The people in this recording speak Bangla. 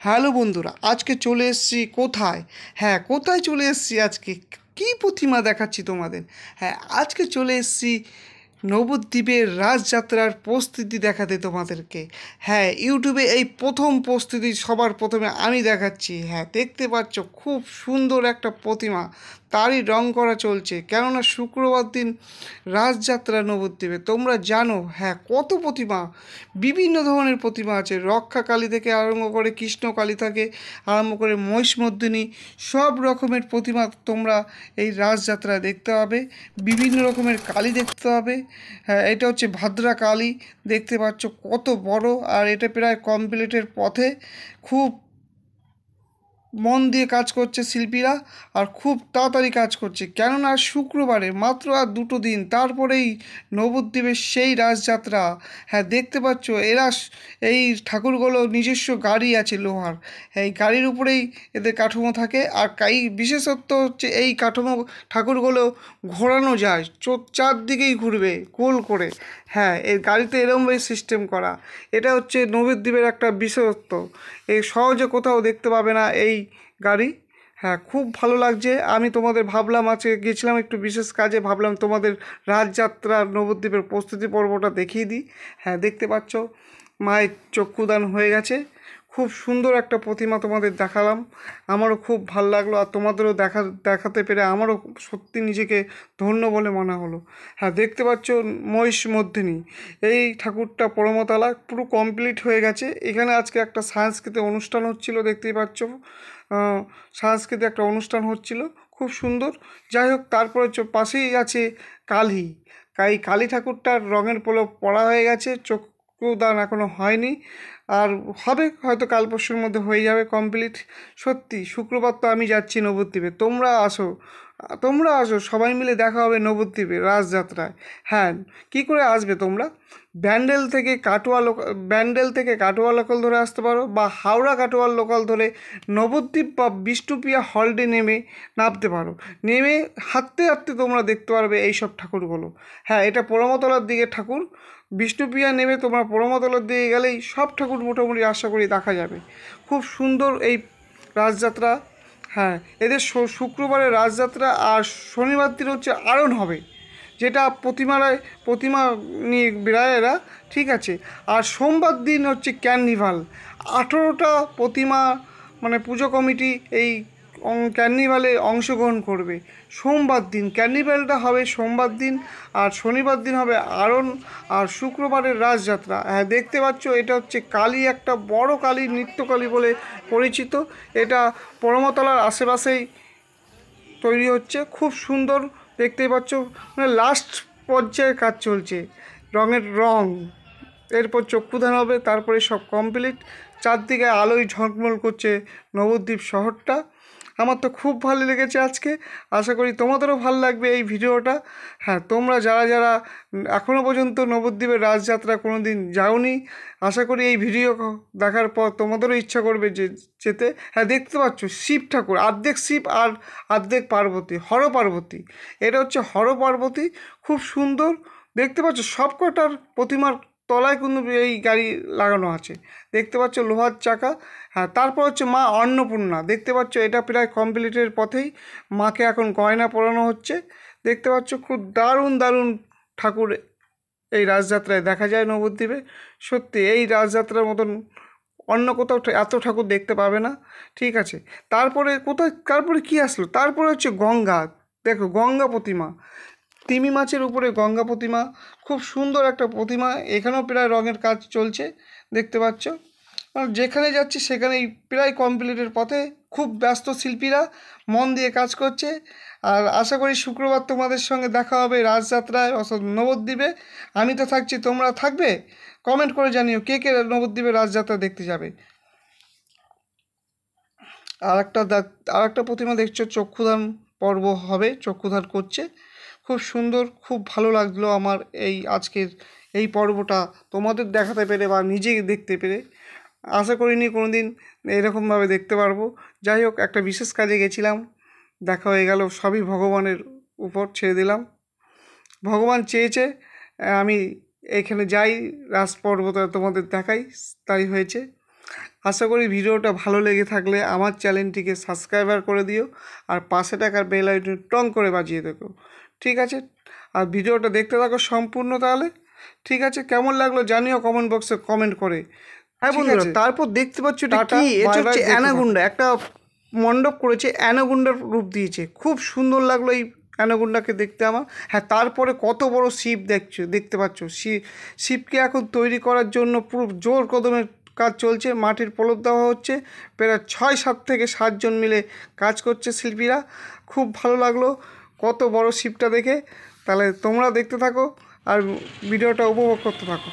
হ্যালো বন্ধুরা, আজকে চলে এসেছি কোথায়? হ্যাঁ, কোথায় চলে এসেছি আজকে? কী প্রতিমা দেখাচ্ছি তোমাদের। হ্যাঁ, আজকে চলে এসেছি নবদ্বীপের রাসযাত্রার প্রস্তুতি দেখাতে তোমাদেরকে। হ্যাঁ, ইউটিউবে এই প্রথম প্রস্তুতি সবার প্রথমে আমি দেখাচ্ছি। হ্যাঁ, দেখতে পাচ্ছ খুব সুন্দর একটা প্রতিমা, তারই রং করা চলছে। কেননা শুক্রবার দিন রাসযাত্রা নবদ্বীপে, তোমরা জানো। হ্যাঁ, কত প্রতিমা, বিভিন্ন ধরনের প্রতিমা আছে। রক্ষাকালী থেকে আরম্ভ করে কৃষ্ণকালী থেকে আরম্ভ করে মহিষমর্দিনী, সব রকমের প্রতিমা তোমরা এই রাসযাত্রায় দেখতে পাবে। বিভিন্ন রকমের কালী দেখতে পাবে। হ্যাঁ, এটা হচ্ছে ভাদ্রা কালী, দেখতে পাচ্ছ কত বড়। আর এটা প্রায় কমপ্লিটের পথে। খুব মন দিয়ে কাজ করছে শিল্পীরা, আর খুব তাড়াতাড়ি কাজ করছে। কেননা শুক্রবারে মাত্র আর 2 দিন, তারপরেই নবদ্বীপের সেই রাসযাত্রা। হ্যাঁ, দেখতে পাচ্ছ এরা এই ঠাকুরগুলো নিজস্ব গাড়ি আছে লোহার। এই গাড়ির উপরেই এদের কাঠামো থাকে। আর বিশেষত্ব হচ্ছে এই কাঠামো ঠাকুরগুলো ঘোরানো যায়, চারদিকেই ঘুরবে গোল করে। হ্যাঁ, এই গাড়িতে এরমভাবে সিস্টেম করা। এটা হচ্ছে নবদ্বীপের একটা বিশেষত্ব। এই সহজে কোথাও দেখতে পাবে না এই গাড়ি। হ্যাঁ, খুব ভালো লাগছে। আমি তোমাদের ভাবলাম, আজকে গেছিলাম একটু বিশেষ কাজে, ভাবলাম তোমাদের রাজযাত্রার নবদ্বীপের প্রস্তুতি পর্বটা দেখিয়ে দিই। হ্যাঁ, দেখতে পাচ্ছ মায়ের চক্ষুদান হয়ে গেছে। খুব সুন্দর একটা প্রতিমা তোমাদের দেখালাম। আমারও খুব ভালো লাগলো, আর তোমাদেরও দেখাতে পেরে আমারও সত্যি নিজেকে ধন্য বলে মনে হলো। হ্যাঁ, দেখতে পাচ্ছ মহিষমর্দিনী, এই ঠাকুরটা পরমতলা পুরো কমপ্লিট হয়ে গেছে। এখানে আজকে একটা সাংস্কৃতিক অনুষ্ঠান হচ্ছিল, দেখতেই পাচ্ছ। সাংস্কৃতিক একটা অনুষ্ঠান হচ্ছিল, খুব সুন্দর। যাই হোক, তারপরে পাশেই আছে কালী। কালী ঠাকুরটার রঙের প্রলেপ পড়া হয়ে গেছে, চক্ষুদান এখনও হয়নি, আর হবে হয়তো কাল পরশুর মধ্যে হয়ে যাবে কমপ্লিট। সত্যি শুক্রবার তো আমি যাচ্ছি নবদ্বীপে, তোমরা আসো, সবাই মিলে দেখা হবে নবদ্বীপে রাসযাত্রায়। হ্যাঁ, কী করে আসবে তোমরা? ব্যান্ডেল থেকে কাটোয়া লোকাল ধরে আসতে পারো, বা হাওড়া কাটোয়া লোকাল ধরে নবদ্বীপ বা বিষ্ণুপ্রিয়া হলডে নামতে পারো। নেমে হাঁটতে হাঁটতে তোমরা দেখতে পারবে এই সব ঠাকুরগুলো। হ্যাঁ, এটা পোড়ামাতলার দিকে ঠাকুর। বিষ্ণুপ্রিয়া নেমে তোমরা পোড়ামাতলার দিকে গেলেই সব ঠাকুর মোটামুটি আশা করি দেখা যাবে। খুব সুন্দর এই রাসযাত্রা। হ্যাঁ, এদের শুক্রবারে রাসযাত্রা, আর শনিবার দিন হচ্ছে আরোহণ হবে, যেটা প্রতিমা নিয়ে বেড়ায় এরা, ঠিক আছে। আর সোমবার দিন হচ্ছে ক্যার্নিভাল। 18টা প্রতিমা মানে পুজো কমিটি এই ক্যার্নিভালে অংশগ্রহণ করবে। সোমবার দিন ক্যার্নিভালটা হবে, সোমবার দিন। আর শনিবার দিন হবে আরোহণ, আর শুক্রবারের রাসযাত্রা। হ্যাঁ, দেখতে পাচ্ছ এটা হচ্ছে কালী, একটা বড় কালী, নৃত্যকালী বলে পরিচিত। এটা পরমতলার আশেপাশেই তৈরি হচ্ছে, খুব সুন্দর। দেখতেই পাচ্ছ মানে লাস্ট পর্যায়ে কাজ চলছে, রং। এরপর চক্ষুদান হবে, তারপরে সব কমপ্লিট। চারদিকে আলোয় ঝলমল করছে নবদ্বীপ শহরটা। আমার তো খুব ভালো লেগেছে আজকে। আশা করি তোমাদেরও ভালো লাগবে এই ভিডিওটা। হ্যাঁ, তোমরা যারা এখনও পর্যন্ত নবদ্বীপের রাসযাত্রা কোনো দিন যাওনি, আশা করি এই ভিডিও দেখার পর তোমাদেরও ইচ্ছা করবে যেতে। হ্যাঁ, দেখতে পাচ্ছ শিব ঠাকুর, অর্ধেক শিব আর অর্ধেক পার্বতী, হর পার্বতী। এটা হচ্ছে হর পার্বতী, খুব সুন্দর। দেখতে পাচ্ছ সব কটার প্রতিমার তলায় কিন্তু এই গাড়ি লাগানো আছে, দেখতে পাচ্ছ লোহার চাকা। হ্যাঁ, তারপর হচ্ছে মা অন্নপূর্ণা, দেখতে পাচ্ছ এটা প্রায় কমপ্লিটের পথেই। মাকে এখন গয়না পরানো হচ্ছে, দেখতে পাচ্ছ খুব দারুণ দারুণ ঠাকুর এই রাসযাত্রায় দেখা যায় নবদ্বীপে। সত্যি এই রাসযাত্রার মতন অন্য কোথাও এত ঠাকুর দেখতে পাবে না, ঠিক আছে। তারপরে কি আসলো? তারপরে হচ্ছে গঙ্গা। দেখো গঙ্গা প্রতিমা, তিমি মাছের উপরে গঙ্গা প্রতিমা, খুব সুন্দর একটা প্রতিমা। এখানেও প্রায় রঙের কাজ চলছে, দেখতে পাচ্ছ। আর যেখানে যাচ্ছি সেখানেই প্রায় কমপ্লিটের পথে, খুব ব্যস্ত শিল্পীরা, মন দিয়ে কাজ করছে। আর আশা করি শুক্রবার তোমাদের সঙ্গে দেখা হবে রাসযাত্রায় অর্থাৎ নবদ্বীপে। আমি তো থাকছি, তোমরা থাকবে? কমেন্ট করে জানিও কে কে নবদ্বীপে রাসযাত্রা দেখতে যাবে। আর একটা প্রতিমা দেখছো, চক্ষুদান পর্ব হবে, চক্ষুদান করছে। খুব সুন্দর, খুব ভালো লাগলো আমার এই আজকের এই পর্বটা তোমাদের দেখাতে পেরে বা নিজে দেখতে পেরে। আশা করিনি কোনো দিন এরকমভাবে দেখতে পারবো। যাই হোক, একটা বিশেষ কাজে গেছিলাম, দেখা হয়ে গেল। সবই ভগবানের উপর ছেড়ে দিলাম। ভগবান চেয়েছে আমি এখানে যাই, রাস পর্বটা তোমাদের দেখাই, তাই হয়েছে। আশা করি ভিডিওটা ভালো লেগে থাকলে আমার চ্যানেলটিকে সাবস্ক্রাইবার করে দিও আর পাশে টাকার বেল আইকন টং করে বাজিয়ে দেখো। ঠিক আছে, আর ভিডিওটা দেখতে থাকো সম্পূর্ণ তাহলে। ঠিক আছে, কেমন লাগলো জানিও কমেন্ট বক্সে কমেন্ট করে। হ্যাঁ বন্ধুরা, তারপর দেখতে পাচ্ছ এটা কি, এটা হচ্ছে অ্যানাগুন্ডা, একটা মণ্ডপ করেছে, অ্যানাগুন্ডার রূপ দিয়েছে, খুব সুন্দর লাগলো এই অ্যানাগুন্ডাকে দেখতে আমার। হ্যাঁ, তারপরে কত বড় শিব দেখতে পাচ্ছ, শিবকে এখন তৈরি করার জন্য পুরো জোর কদমের কাজ চলছে, মাটির প্রলেপ দেওয়া হচ্ছে, প্রায় 6-7 থেকে 7 জন মিলে কাজ করছে শিল্পীরা। খুব ভালো লাগলো কত বড় শিবটা দেখে। তাহলে তোমরা দেখতে থাকো আর ভিডিওটা উপভোগ করতে থাকো।